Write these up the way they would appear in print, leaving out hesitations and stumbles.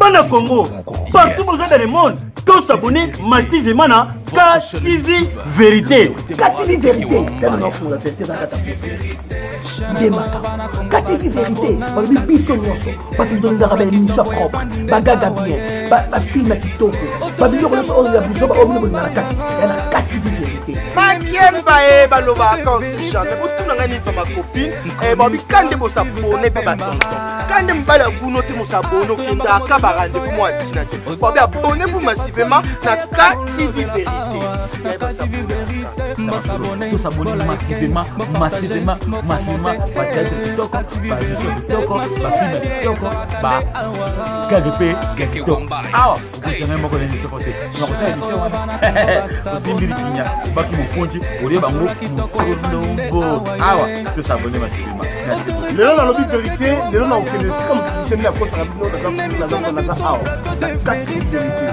Mona Congo, partout vous êtes dans le monde, tous s'abonner massivement à KTV Vérité. KTV Vérité, c'est un enfant, la vérité dans la KTV Vérité, on lui dit que nous sommes, parce que nous avons une émission propre, bagaga bien, film à TikTok, parce que nous avons une KTV Vérité. Makiemba baloba quand c'est jamais pour tout n'anga ni ma copine et bon quand vous s'abonner pas tonton quand mbala kuno te musabonner kenda ka ba rendez-vous moi dina bon abonnez-vous massivement na KTV Vérité tous s'abonner massivement ba TikTok ba TikTok ba film ba KDP TikTok ah vous avez même connaissez ce côté on va émission aussi mbirikinya baki muponji uriye bango musondombo awa tous s'abonner massivement lelo na lobi vérité lelo na okende comme c'est la poste na awa la KTV Vérité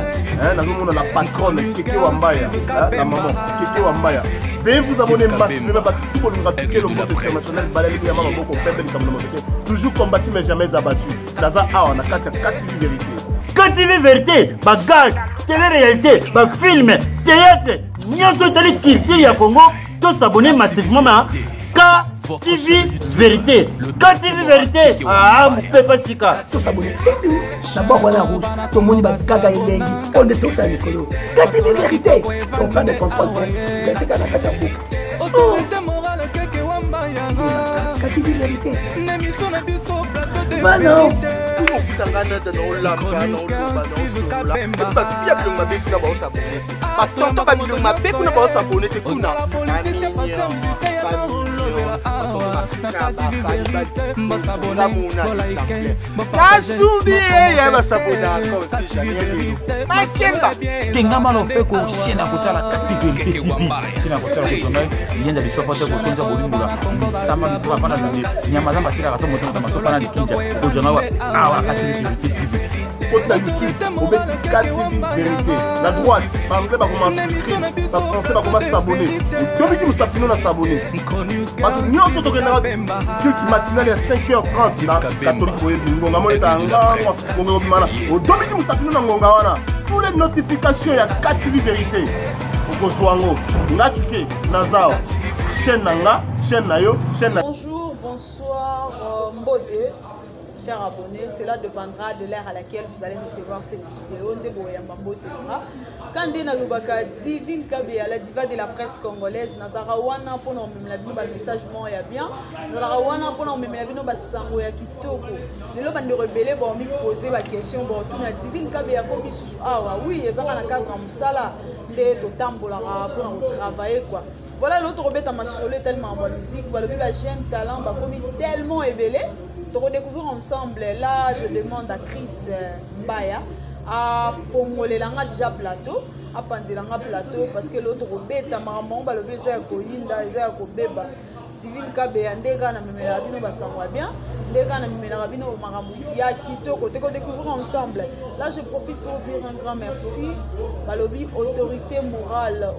na mona la patronne Keke Wambaya la maman Keke Wambaya veuillez vous abonner massivement tout pour nous appliquer le mode international balali ya mama boko pembe ni kamna moté toujours combattu mais jamais abattu daza awa na KTV Vérité KTV Vérité bagage télé-réalité film théâtre nyonso tali culture ya Congo tous s'abonner massivement à KTV Vérité. KTV Vérité. Ah, vous pouvez pas s'y casser. Tous s'abonner. D'abord, voilà rouge. Tout le monde va gaga et on est tous à l'écolo. KTV Vérité. On prend des contrôles. KTV Vérité. Bah non. La droite, l'anglais va commencer, le français va commencer à s'abonner. Depuis que nous s'abonnons à s'abonner. Parce que nous sommes tous culte matinal à 5h30. La catholique, tous les notifications, il y a KTV Vérité. Bonjour, bonsoir, Mbodé. Chers abonnés, cela dépendra de l'heure à laquelle vous allez recevoir cette vidéo. Quand on Divine Kabea, la diva de la presse congolaise, Nazarawana pour nous la message ya bien, Nazarawana pour nous la bino basango ya kitoko. Le bande rebelle bon mi poser la question bon tout na Divine Kabea comme sous ah oui, ils ont la cadre musala de totambola pour travailler quoi. Voilà l'autre rebelle ma solo tellement bonne musique, voilà le jeune talent ba comme tellement éveillé. De redécouvrir ensemble, là je demande à Chris Mbaya à formuler déjà plateau, à penser plateau parce que l'autre bête à maman, le baiser à Koyinda, à Kobeba, Divine Kabea, Ndega na memela bino basangwa bien, Ndega na memela bino maramu ya kito côté qu'on découvrir ensemble. Là je profite pour dire un grand merci, balobi autorité morale,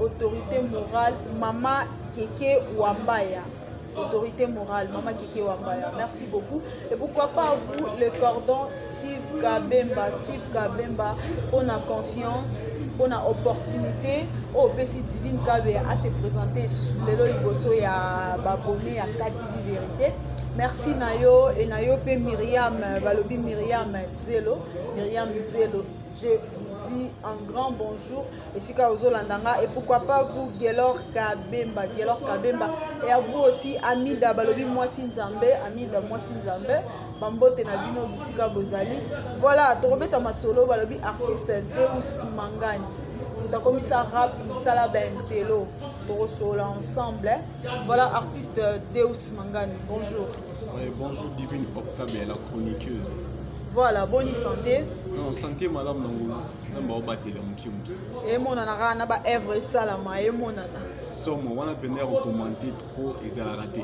Mama Keke Wambaya. Autorité morale, Maman Keke Wambaya. Merci beaucoup. Et pourquoi pas vous, le cordon Steve Kabemba, on a confiance, on a opportunité, au Bessi Divine Kabea à se présenter sous le logo ya Baboni à KTV Vérité. Merci Nayo et Nayo P Myriam, Balobi Myriam Zelo. Je vous dis un grand bonjour et Sika Ozolandanga et pourquoi pas vous Gelor Kabemba et à vous aussi Amida Balobi Mwasinzambe, Bambote Nabino Bisika Bozali. Voilà, Torobeta Masolo Balobi artiste Deus Mangani. Nous avons commis ça rap, Musala Bentelo, Torosolo ensemble. Voilà, artiste Deus Mangani. Bonjour. Oui, bonjour Divine Kabea, la chroniqueuse. Voilà, bonne santé. Non, santé madame Nangoula. Ça m'a battu la mouki. Et mon anara n'a pas œuvre salama et mon ana. Somme, on a peine à recommander trop et ça a raté.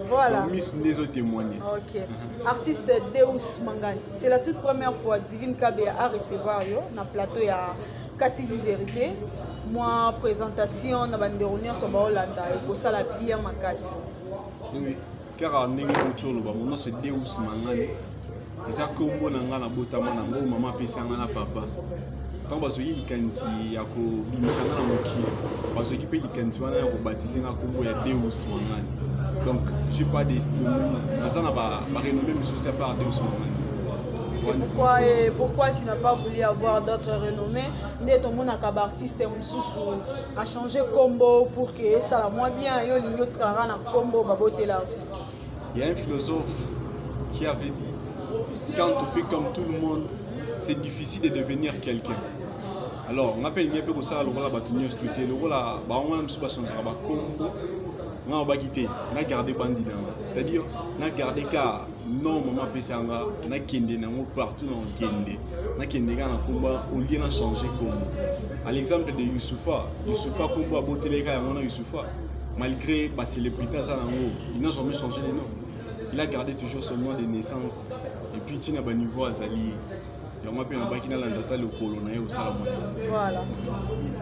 Voilà. Miss Nezo témoigner. Ok. Artiste Deus Mangani. C'est la toute première fois Divine Kabea à recevoir yo na plateau ya KTV Vérité. Moi présentation na bande réunion sur Holanda et pour ça la bien makasi. Oui. Car en Négo mon nom c'est Deus Mangani. eza kombo na nga na botama nango mama apesi nga na papa tant bazoki likanisi ya kobimisa nga na mokili bazoki mpe likanisi wana ya kobatize nga kombo ya Deus Mangani. Donc j'ai pas des naza na barenommé misusu à part Deus Mangani. Pourquoi tu n'as pas voulu avoir d'autres renommées? Dès ton monde a artiste a changé combo pour que ça la moins bien. Il y a un philosophe qui avait dit quand on fait comme tout le monde, c'est difficile de devenir quelqu'un. Alors on appelle bien peu ça le rôle la bâtonnier streeté le rôle la bah on même pas changer ba combo on va quitter on a gardé bandit c'est-à-dire on a gardé car non maman pesanga on a kende na mo partout dans kende na kende na combat au lieu na changer combo à l'exemple de Youssoufa combo a boté les gars on a Youssoufa malgré bah célébrité ça na mo il n'a jamais changé les noms il a gardé toujours son nom de naissance et puis tu n'as pas niveau azali. Voilà.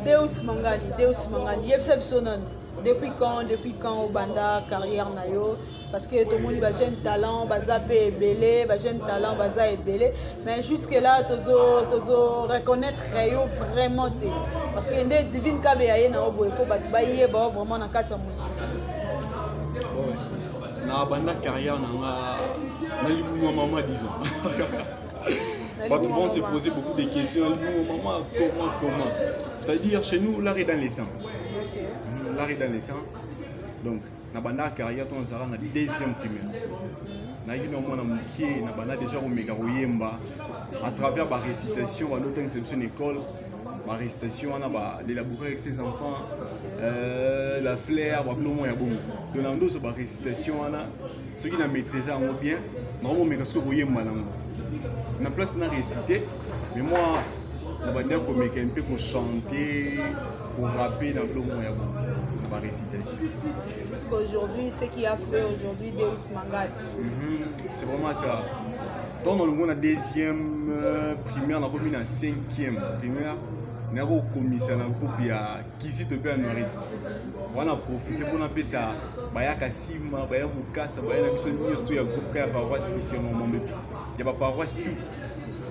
Deus Mangani. Depuis quand au banda carrière nayo parce que tout le monde va jeune talent, baza belé, ba jeune talent, baza belé, mais jusque là tozo reconnaître vraiment parce que ndé divine kabe ya na obo il faut ba tubaye ba vraiment na kati ya musique. Na banda carrière na libu maman disons. Tout le monde s'est posé beaucoup de questions. Maman, comment? C'est-à-dire, chez nous, l'art est dans les sangs. L'art est dans les sangs. Donc, dans la carrière, on a la deuxième primaire. Nous avons déjà à travers la récitation, une école, la récitation, on a élaboré avec ses enfants, la flair, donc, dans la récitation, ceux qui ont maîtrisé bien, nous avons maîtrisé na place na réciter mais moi na banda ko meka un peu ko chanter ko rapper dans le moyen na ba récitation jusqu'aujourd'hui ce qui a fait aujourd'hui Deus Mangani c'est vraiment ça dans le monde na deuxième primaire na commune en cinquième primaire na ko commissaire na groupe ya kisi to bien nourrit on a profité pour appeler ça bayaka sima baya mukasa baya na biso nyos ya groupe ka paroisse spécialement mombepi il y a pas paroisse tout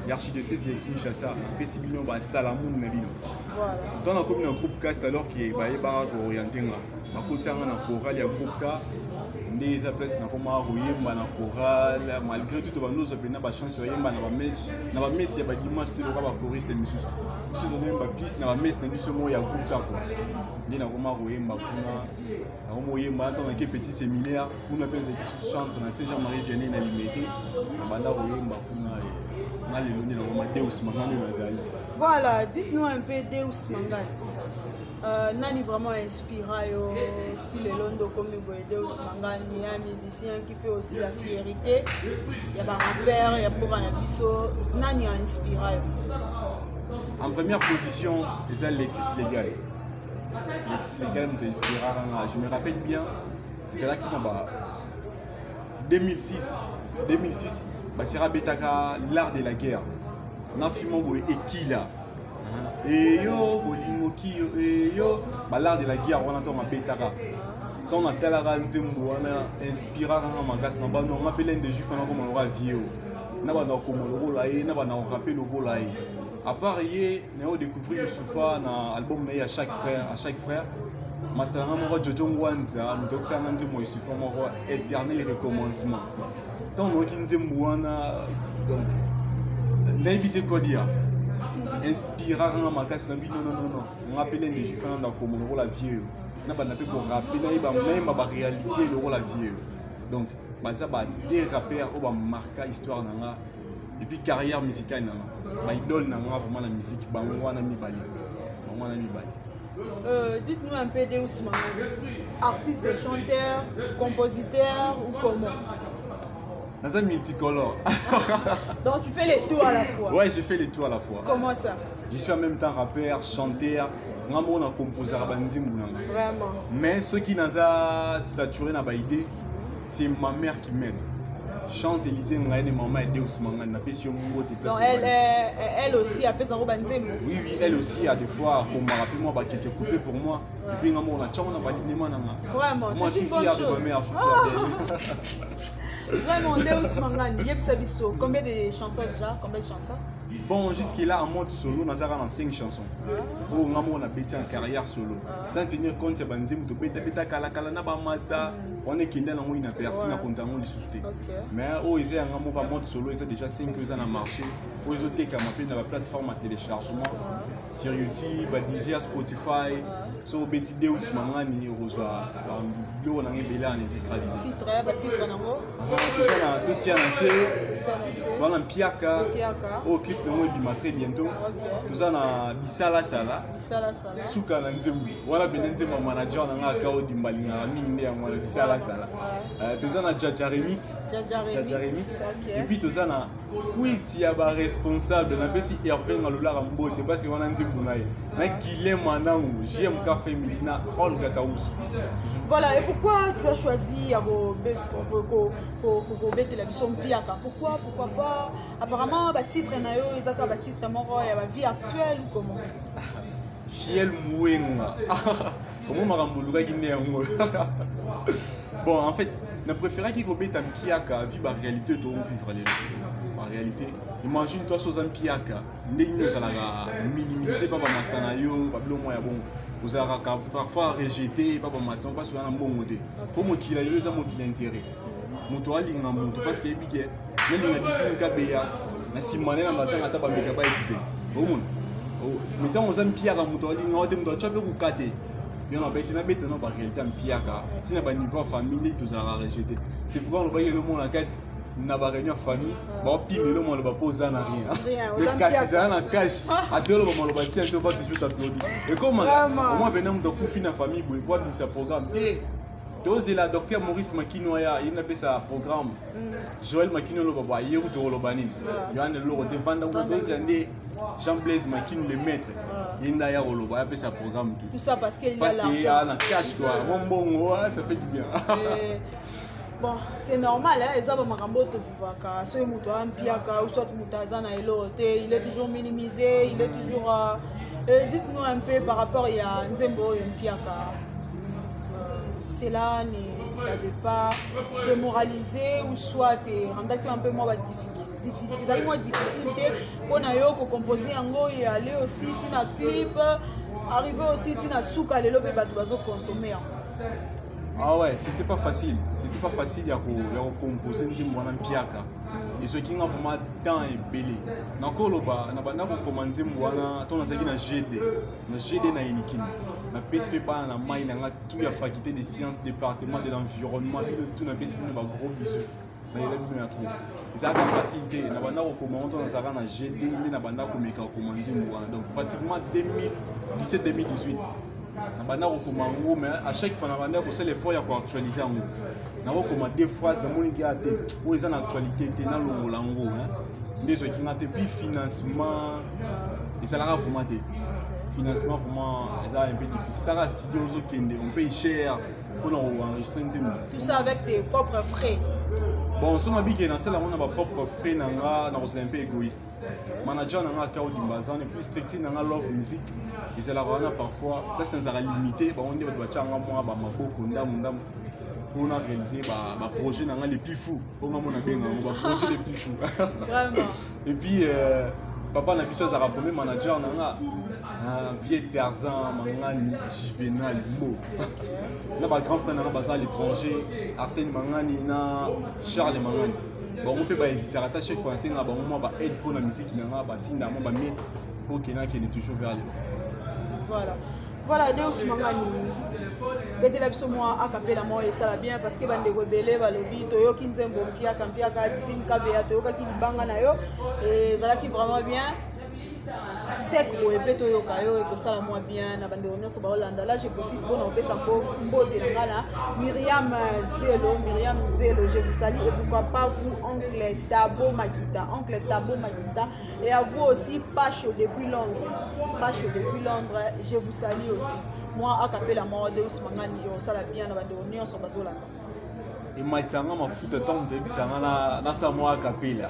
l'archidiocèse de Kinshasa pesi bino ba salamun na bino voilà dans la commune un groupe cast alors qui est baye ba orienté nga ba kotanga na chorale ya groupe ka ndeza place na koma royemba na chorale malgré tout ba nous opena ba chance royemba na ba messe ya ba dimanche te ba choriste misusu biso donné ba piste na ba messe na biso mo ya groupe ka quoi ndina koma royemba kuna na koma royemba dans un petit séminaire kuna penza qui chante na Saint Jean-Marie Vianney na Limete na banda royemba kuna. Voilà, dites-nous un peu Deus Mangani. Nani vraiment inspiré si le londo comme Deus Mangani, un musicien qui fait aussi la fierté. Il y a un rappeur, il y a pour un abisso. Nani a inspiré. En première position, c'est Alexis Légal. Alexis Légal m'a inspiré. Je me rappelle bien, c'est là qu'il m'a 2006. Basira Betaka, l'art de la guerre. Nafimo et Kila. Et yo, Bolimoki, et yo, l'art de la guerre, on entend ma Betaka. Quand on a tel Nzembo, on a inspiré un magas, on a appelé des juifs, on a vieux. On a comme le rôle, on a rappelé le rôle. À part hier, on a découvert Youssoufa dans l'album à chaque frère. Master Ramoro Jojo Wanza, donc ça m'a dit moi Youssoufa, moi éternel recommencement. Tant que nous avons donc évité quoi dire inspirant ma casse non on appelle des juifs comme le rôle la vieux n'a pas n'appelle pour rappeler même ma réalité le rôle la vieux donc ça va des rappeurs au va marquer histoire nanga et puis carrière musicale nanga ba idole nanga vraiment la musique ba wana mi bali dites-nous un peu Deus Mangani, artiste, chanteur, compositeur ou comment? Dans un multicolore. Donc tu fais les tours à la fois? Ouais, je fais les tours à la fois. Comment ça? Je suis en même temps rappeur, chanteur, on a composé à vraiment. Mais ce qui nous a saturé dans l'idée, c'est ma mère qui m'aide. Champs-Élysées, on a des mamans et Deus Mangani, donc elle aussi a fait son robanzemo. Oui, elle aussi a des fois, comme m'a rappelé moi, quelques coupés pour moi. Et puis on a vraiment, moi je suis fier de ma mère, je suis fier d'elle. Vraiment, Deus Mangani, Yebsabiso, combien de chansons déjà? Combien de chansons? Bon, jusqu'à en mode solo, nous avons 5 chansons. Oh, on a bêté en carrière solo. Sans tenir compte, il y a des gens qui ont master. On est qui dans une personne à compter en suscité. Mais oh, ils ont un mode solo, ils ont déjà 5 ans dans le marché. Pour les autres qui ont la plateforme à téléchargement sur YouTube, Deezer, Spotify. So beti Deus Mangani reçoit l'eau dans les belles en intégralité. Titre nango. Tout tient lancé. Voilà un piaka. Au clip le mois du très bientôt. Tout ça na bisala sala. Suka na nzembu. Voilà benenze mon manager na nga kao dimbali na minde ya mwana bisala sala. Tout ça na Jaja Remix. Et puis tout ça na oui tu as ba responsable na pesi Hervé ngalola rambote parce que wana nzembu na ye. Na kile manangu j'aime café Milina Olga Taous. Voilà, et pourquoi tu as choisi pour la mission Piaka? Pourquoi pas? Apparemment, le titre est un titre mort, il y a la vie actuelle ou comment? Fiel Mouenga. Comment m'a guinéen? Bon, en fait, je préfère qu'il y ait un Piaka, vivre la réalité, de vivre la réalité. Imagine toi, sur un Piaka, nous allons minimiser, pas Mastanayo, pas le moyen bon. Vous avez parfois rejeté, pas pour master, pas sur un bon modèle. Pour moi, qui a eu les amours qui l'intérêt. Moto a l'ingénieur moto parce que bien, même il a dit que Kabea, na simane na mazanga taba mekaba édité. Au monde. Mettons aux amis Pierre à moto a l'ingénieur de moto, tu as pu vous cater. Bien en bête, na bête non par réalité en Pierre. Si n'a pas niveau famille, tout ça rejeté. C'est pourquoi on voit le monde en quête. Na ba réunion famille ba pime le monde ba poser na rien le cash c'est un cash à deux le monde ba tiens pas toujours t'applaudir et comment moi venant de couper na famille pour voir ce programme et dosé la docteur Maurice Makinoya il n'a pas ça programme Joël Makino le baba hier ou le banin Yohan le devant ou dosé andé Jean Blaise Makino le maître il n'a ya le baba ça programme tout ça parce qu'il y a un cash quoi bon ça fait du bien. Bon, c'est normal, hein, et ça va m'arambote vivaka. Ce mouton piaka ou soit moutazana et l'autre, il est toujours minimisé, il est toujours. Dites-nous un peu par rapport à Nzembo et piaka. Cela n'avait pas démoralisé ou soit rendu un peu moins difficile. C'est moins difficile pour nous composer en go et aller aussi dans un clip, arriver aussi dans un souk à l'élo et bateau consommer. Ah ouais, c'était pas facile. C'était pas facile de composer un piaka. Et ce qui a vraiment temps est belé. Encore là-bas, on a commandé un GD. Un GD na inikin. Na PSP pas na main na tout la faculté des sciences département de l'environnement tout na PSP na gros bisous. Na ile bien trop. Ça a facilité. Na banda ko commandé na GD na banda ko meka commandé donc pratiquement 2017 2018. Mais à chaque fois, on fait l'effort pour actualiser. On a des phrases dans mon gars où ils ont l'actualité dans le langue. Des gens qui ont des financement, et ça l'a augmenté. Financement, vraiment, c'est un peu difficile. Dans la studio, on paye cher pour enregistrer. Tout ça avec tes propres frais. Bon, si on a bien lancé, on a nos propres frais, on est un peu égoïste. Manager, on a un cas de et puis strict, on a love music. Et c'est là qu'on a parfois, parce qu'on a limité, on dit que on a réalisé des projets les plus fous. On a des projets les plus fous. Et puis, papa n'a plus chose à rappeler, manager, on a un vieux Tarzan, Mangani, Juvenal, Mo. On a un grand frère à l'étranger, Arsène Mangani, Charles Mangani. Bon, on peut pas hésiter à attacher français, on a aide pour la musique, on a Tinda, on a mettre pour qu'il est toujours vers les. Voilà, Deus Mangani. Bête la vie moi à capter la mort et ça va bien parce que bande rebelle va le bit toyo kinzembo pia kampia ka divine kabea toyo ka kili banga na yo et ça là qui vraiment bien. C'est quoi et peut toyo kayo et que ça la moi bien na bande on se ba Hollande là je profite pour nous ça pour mbote ngala Myriam Zelo je vous salue et pourquoi pas vous oncle Tabo Makita et à vous aussi Pacho depuis Londres je vous salue aussi. Moi, à capter la mort de Deus Mangani, ça la bien, on va sur Bazolanda. Et maintenant, ma foute tombe de Bissana, dans sa moi à capella.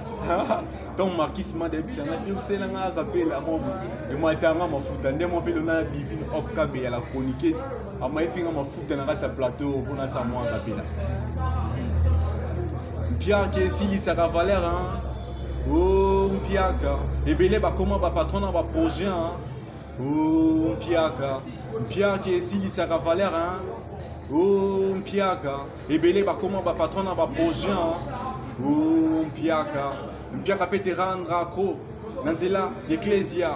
Ton marquisme de Bissana, Dieu sait la capella. Et moi, tiens, ma foute, and then mon pelona divine op cabé à la chroniqueuse. À ma tiens, ma foute dans sa plateau pour sa moi à capella. Mpiaka esilisaka valeur oh Mpiaka ebele bakoma bapatron na baprojet oh Mpiaka esilisaka valeur oh Mpiaka ebele bakoma bapatron na baprojet oh Mpiaka peut te rendre accro dans la l'ecclésia.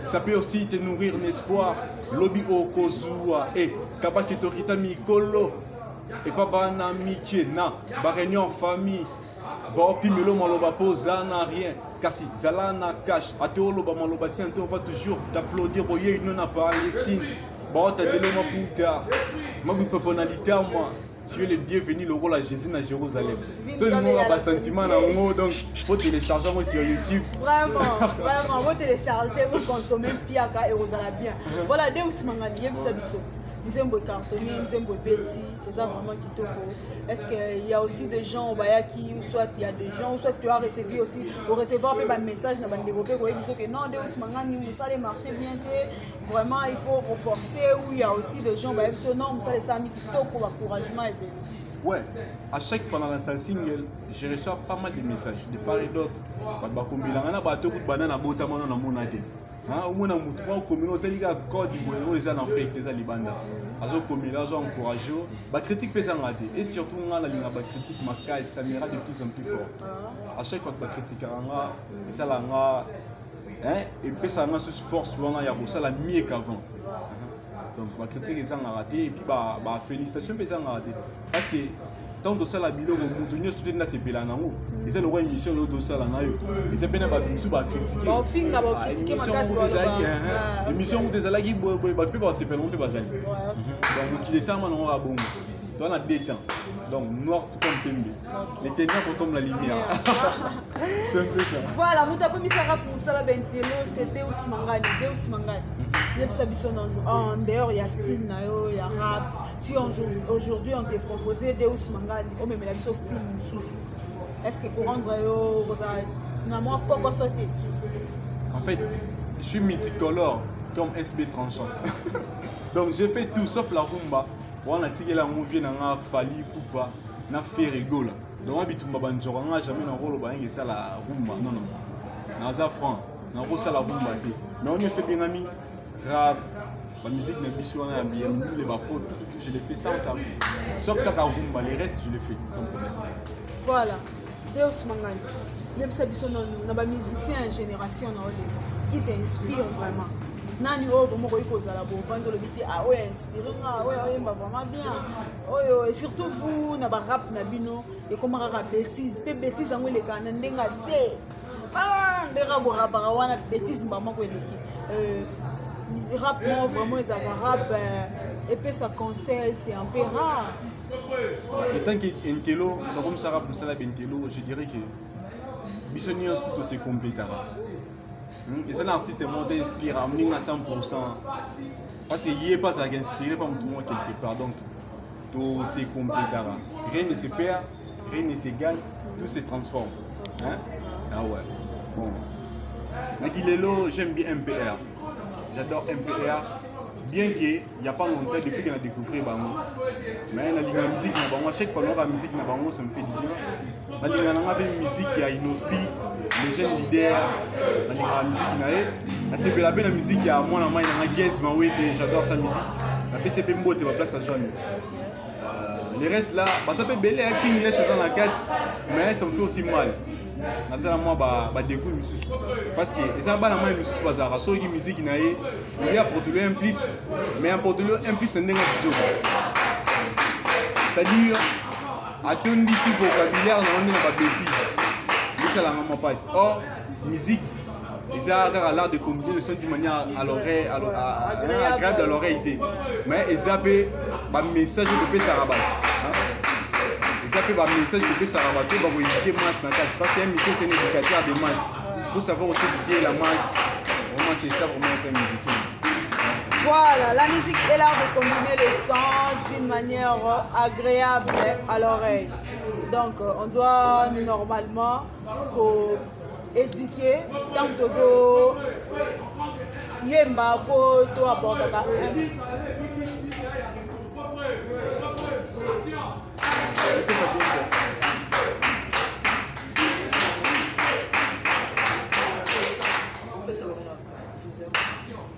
Ça peut aussi te nourrir l'espoir. Lobby au kozua et kabaki torita mikolo et pas bana mikiena ba réunion famille ba opimelo maloba posa na rien kasi zala na cash atolo ba maloba tiens on va toujours t'applaudir boye non na Palestine ba ta delo ma puta mabu personnalité moi tu es le bienvenu le rôle à Jésus à Jérusalem. Seulement un sentiment en mot donc faut télécharger moi sur YouTube. Vraiment, vous téléchargez, vous consommez Mpiaka et vous allez bien. Voilà, dès aussi mangani biso. Nzembo cartonné, nzembo petit, les vraiment kitoko. Est-ce qu'il y a aussi des gens au Bayaki ou soit il y a des gens ou soit tu as recevé aussi au recevoir un message dans le développé pour dire que non, dès aussi mangani ça les marchés bien vraiment il faut renforcer ou il y a aussi des gens Bayaki non, ça les amis kitoko pour encouragement et bien. Ouais, à chaque fois dans la single, je reçois pas mal de messages de part et d'autre. Au moins, la communauté qui a code du boyau, ils ont fait des alibanda. Ils ont commis là, ils ont encouragé. La critique peut s'en rater. Et surtout, on a la critique, ça m'ira de plus en plus fort. À chaque fois que la critique a ça l'a et puis ça a ce force, il y a ça la mieux qu'avant. Donc, la critique est en raté et puis la félicitation peut s'en rater. Parce que tant que ça la bilo nous nous soutient dans ces pays là non ils ont une émission l'autre ça là nayo ils ont bien battu sous ba critiquer au fin la critiquer ma casse émission où des alagi battu pas c'est pas non pas zali donc qui est ça maintenant à bon toi on a deux temps donc noir tout comme pembe les ténèbres comme la lumière c'est un peu ça voilà muta ko misaka pour ça la bentelo c'était aussi mangani en dehors il y a style nayo il y a rap. Si aujourd'hui on te proposait Deus Mangani, on me met la mission style Moussoussou. Est-ce que pour rendre en fait, je suis multicolore comme SB tranchant. Donc j'ai fait tout sauf la rumba. On a tiré la movie, on a fallu poupa, on a fait rigolo. Donc on a bitumba banjora, on a jamais un rôle et ça la rumba. Non non. Dans Zafran, on a ça la rumba. Mais on a fait bien ami rap. La musique n'est pas bien, les bafos, tout, je l'ai fait sans tabou. Sauf quand rumba, les restes, je l'ai fait sans problème. Voilà, Deus Mangani. Même si on a des musiciens en génération qui t'inspirent vraiment. Nani o vraiment ko zala bo vendre le biti ah ouais inspiré ah ouais vraiment bien. Et surtout vous na ba rap na bino et comment rap bêtise, pe bêtise en les kana ndenga c'est. Ah, ndera bo rap wana bêtise maman ko eleki. Rap non vraiment ils avaient rap et puis ça conseille c'est un peu rare. Et tant qu'Enkelo, comme ça rap ça la Benkelo, je dirais que Bissonios tout se complétera. Et c'est l'artiste monté inspire à 100%. Parce qu'il n'y a pas ça qui inspire par tout le monde quelque part. Donc tout se complétera. Rien ne se perd, rien ne se gagne, tout se transforme. Hein? Ah ouais. Bon. Nakilelo, j'aime bien MPR. J'adore MPR, bien qu'il n'y a pas longtemps depuis qu'on a découvert Bango. Mais la musique, à chaque fois que la musique, ça me fait du bien. La musique, il y a Inospi, les jeunes leaders, la musique, c'est la musique, il y a moi, j'adore sa musique. La PCP Mbo, tu vas place à Joanne. Les restes là, ça peut bêler à King chez la 4, mais ça me fait aussi mal. Moi dégoût parce que ça va la main musique bazar so qui musique na il y a portfolio un plus mais un portfolio un plus n'est pas c'est-à-dire à ton ici vocabulaire on n'est pas bêtise ça la maman passe or musique ils ont l'art de combiner le son d'une manière à l'oreille agréable à l'oreille mais ils avaient un message de paix ça rabat. Ça peut un message de ça rabatter pour éduquer masse parce qu'un message c'est un éducateur de masse. Il faut savoir aussi éduquer la masse. Vraiment c'est ça pour être un musicien. Voilà, la musique est l'art de combiner les sons d'une manière agréable à l'oreille. Donc on doit normalement éduquer tant que yemba photo apporter.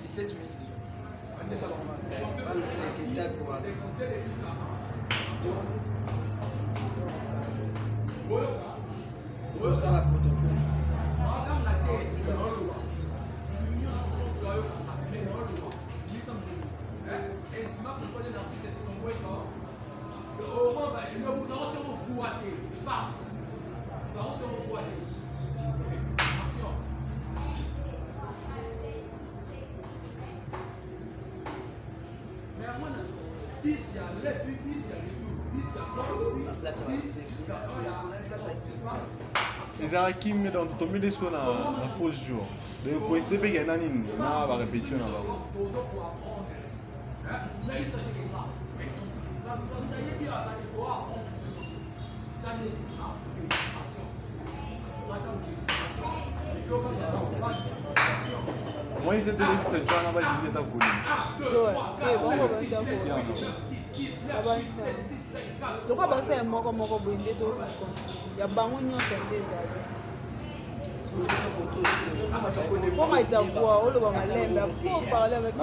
17 minutes déjà. Mais ça va. Ça la ezalaki me donc tomeli so na faux jour donc coïncide mpe kenda nini na barépétition na bango moi ise tolebisa jo wana balingi ata toka basa ya moko boye nde to ya bango nyonso nde ezali po maita voix oloba malembe po parler avec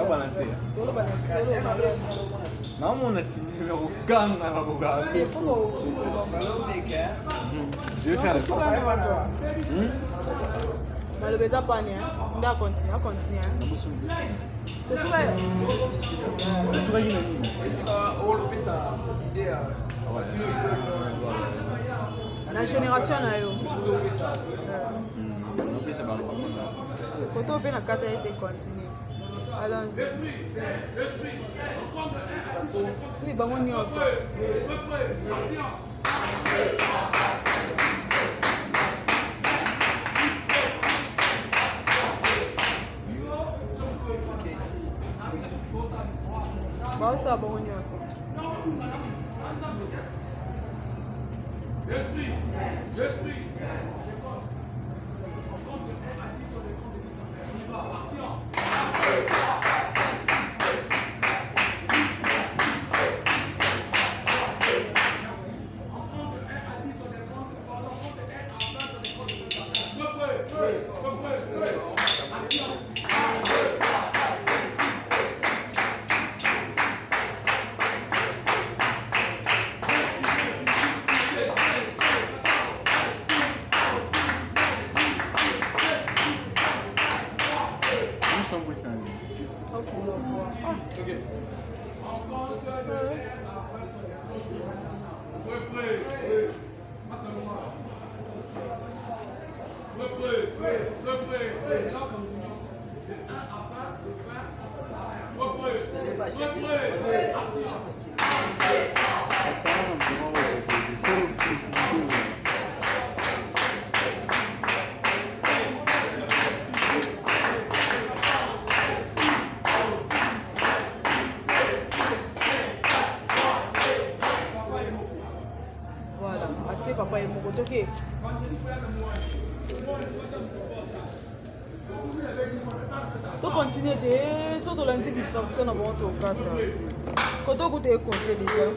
toloba na naomona sineme kokanga na kokaka maloba eza pani nde acontinue esukaki na nini na génération na yo koto mpe na kata ete continue allons-y oui bango nyonso baosala bango nyonso papa et mon côté. Tu continues de surtout l'anti-dysfonction dans mon tour. Quand tu as compté déjà,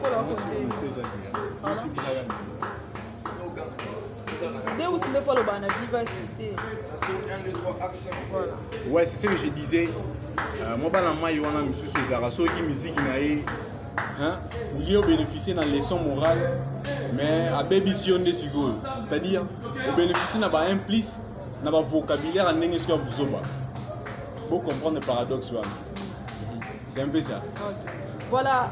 quand tu as compté. Dès où c'est fois le ban à vivacité. 1, 2, 3, action. Voilà. Ouais, c'est ce que je disais. Moi, je suis un monsieur Zara, ceux qui musique hein, vous y bénéficier dans les leçons morales, mais à bébition de sigol. C'est-à-dire, vous bénéficiez d'un implice, d'un vocabulaire en english comme Zoba. Pour comprendre le paradoxe. C'est un peu ça. Okay. Voilà,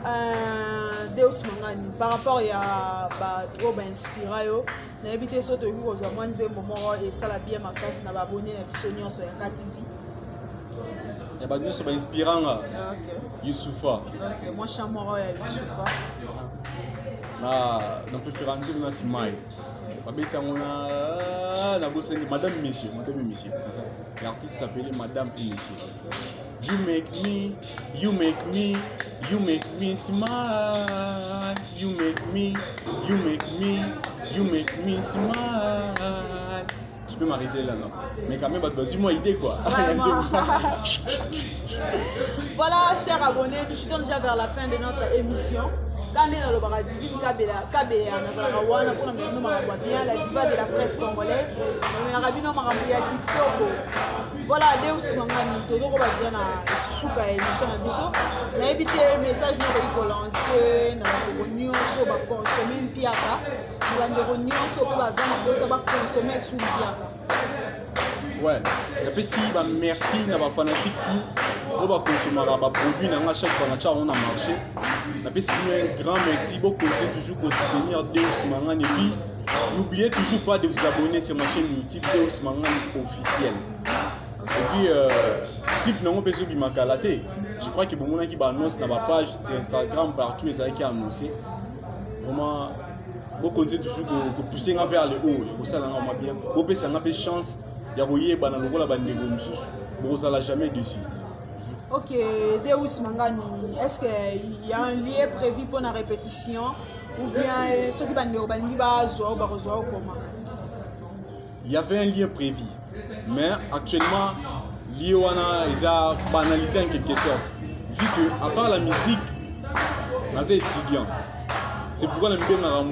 Deus Mangani, par rapport à trop inspiré, on a évité ce que vous avez moment et ça la bien ma classe n'a pas abonné à Sonyon sur la TV. Il y a des gens qui sont inspirants. Youssoufa. Ok, moi je suis amoureux de Youssoufa. Na préférence, c'est Maï. Madame et Monsieur. L'artiste s'appelait Madame et Monsieur. You make me smile. You make me smile. Je peux m'arrêter là, non? Mais quand même, moi idée quoi. Voilà, chers abonnés, nous chutons déjà vers la fin de notre émission. Quand on a le paradis, Kabea, Nazarawana, pour nous bien, la diva de la presse congolaise, on a rabino Marabia Kitoko. Voilà, Deus Mangani, Todo Robadiana, Souka et Mission. On a évité un message pour lancer, on a réunion sur le consommer une piaka, on a réunion sur le bazar, on va consommer sous le piaka. Ouais, et puis si, merci, on a fanatique pour consommer des produits, on a chaque fois on a marché. Et puis si, un grand merci, beaucoup conseil toujours pour soutenir Deus Mangani. Et puis, n'oubliez toujours pas de vous abonner sur ma chaîne YouTube Deus Mangani officielle. Et puis, type non peut se bimakalaté. Je crois que beaucoup de gens qui annoncent dans ma page sur Instagram partout et ça qui a annoncé. Vraiment, beaucoup conseil toujours que pousser vers le haut. Pour ça, on a bien. Beaucoup ça n'a pas de chance. Il y a eu des gens qui ne jamais dessus. Ok, Deus Mangani, est-ce qu'il y a un lien prévu pour la répétition ou bien ceux qui vont comment? Il y avait un lien prévu, mais actuellement, l'IOANA a banalisé en quelque sorte. Vu que, à part la musique, on est étudiant. C'est pourquoi on aime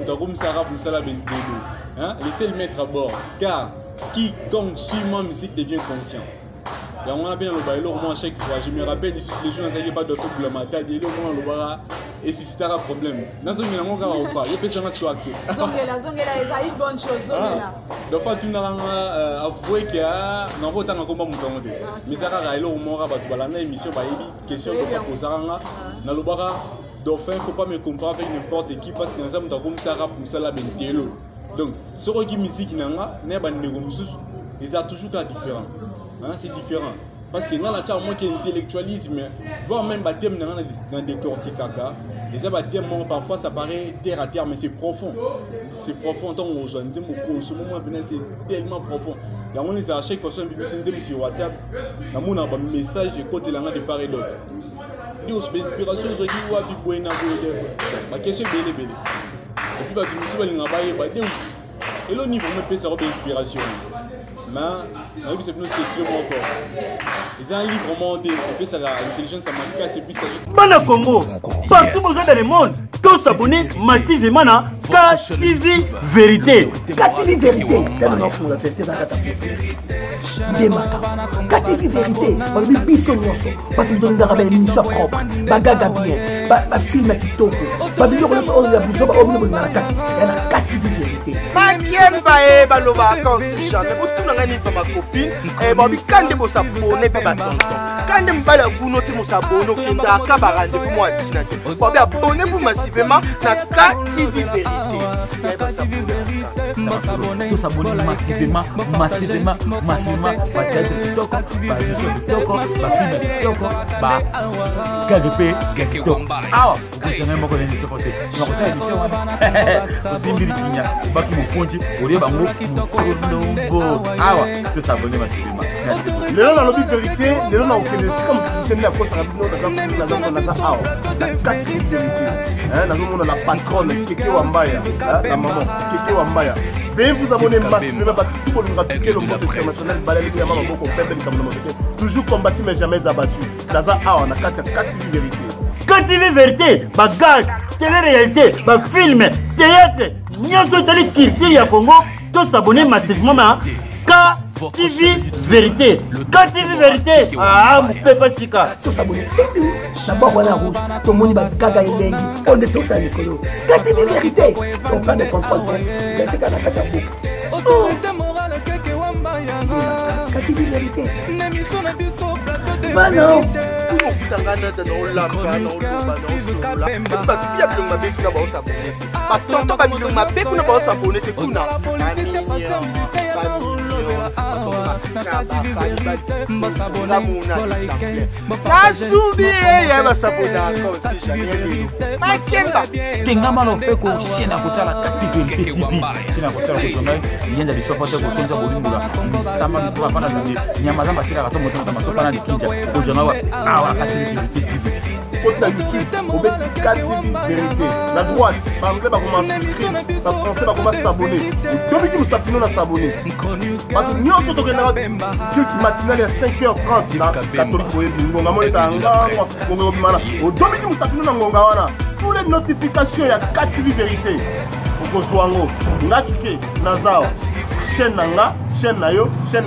bien comme Sarah pour ça laissez le mettre à bord. Car quiconque suit ma musique devient conscient. Et on a bien le bail, moi chaque fois, je me rappelle les gens qui n'ont pas de trouble le matin, ils ont le bar et si c'est un problème. Dans ce moment, on va pas, il y a personne qui a accès. Zongela, c'est une bonne chose. Zongela. Donc, tout le monde a avoué qu'il y a un autant de combat. Mais ça a été une émission, une question que poser dans le bar. Dauphin, il ne faut pas me comparer avec n'importe qui parce que nous avons comme ça pour ça la bentélo. Donc, ce qui est musique, il y a toujours des différents. C'est différent. Parce que dans la charge, moi qui intellectualisme, voire même des thèmes dans des corticaca, et ça, parfois ça paraît terre à terre, mais c'est profond. C'est profond. Tant qu'on rejoint, c'est tellement profond. Et on les a à chaque fois sur WhatsApp, on a un message et côté de part et d'autre. Dios, l'inspiration, je dis, ouais, ma question est belle. Et puis, et le niveau, on peut faire inspiration. Mais, c'est plus secret encore. Ils ont un livre monté, et puis ça l'intelligence américaine, c'est plus ça. Mana Congo, partout dans le monde, tous s'abonner massivement à KTV Vérité. KTV Vérité, c'est un enfant, la vérité dans la KTV. KTV Vérité, on lui pique au morceau, parce que nous avons une émission propre, bagaga bien, film à TikTok, on a KTV Vérité. Makiemba baloba consistant mais ni ma copine et bobi kande bo s'abonner pe ba tonton kande mbala kuno te mo s'abonner kenda ka ba rendez-vous moi dina te bobi abonnez-vous massivement na KTV Vérité tous s'abonner massivement awa tout s'abonner massivement. Les gens dans le vérité, les gens ont fait comme si la faute la patronne Keke Wambaya, la maman Keke Wambaya. Veuillez vous abonner massivement parce que tout le monde va piquer le monde international. Toujours combattu mais jamais abattu. Daza on a KTV Vérité. KTV Vérité, bagage, télé-réalité, film, théâtre, niazo tali culture ya Congo. Tous s'abonner massivement à KTV Vérité. KTV Vérité. Ah, vous pouvez pas s'y faire. Tous s'abonner. D'abord, voilà rouge. Tout le monde va se caga et on est tous à l'école. KTV Vérité. On prend des contrôles. KTV Vérité. Non. KTV vérité TV. Côté na YouTube, on met 4 TV vérité. La droite, par anglais, on va par français, on va s'abonner. Tout le monde s'abonne à s'abonner. Parce que nous, on se retrouve dans le culte matinal à 5h30. La catholique, on va monter en Ngonga. Au domaine où s'abonne à Ngonga, tous les notifications, il y a 4 TV vérité. Au Koswango, Natsuke, Nazao, chaîne Nanga, chaîne Nayo, chaîne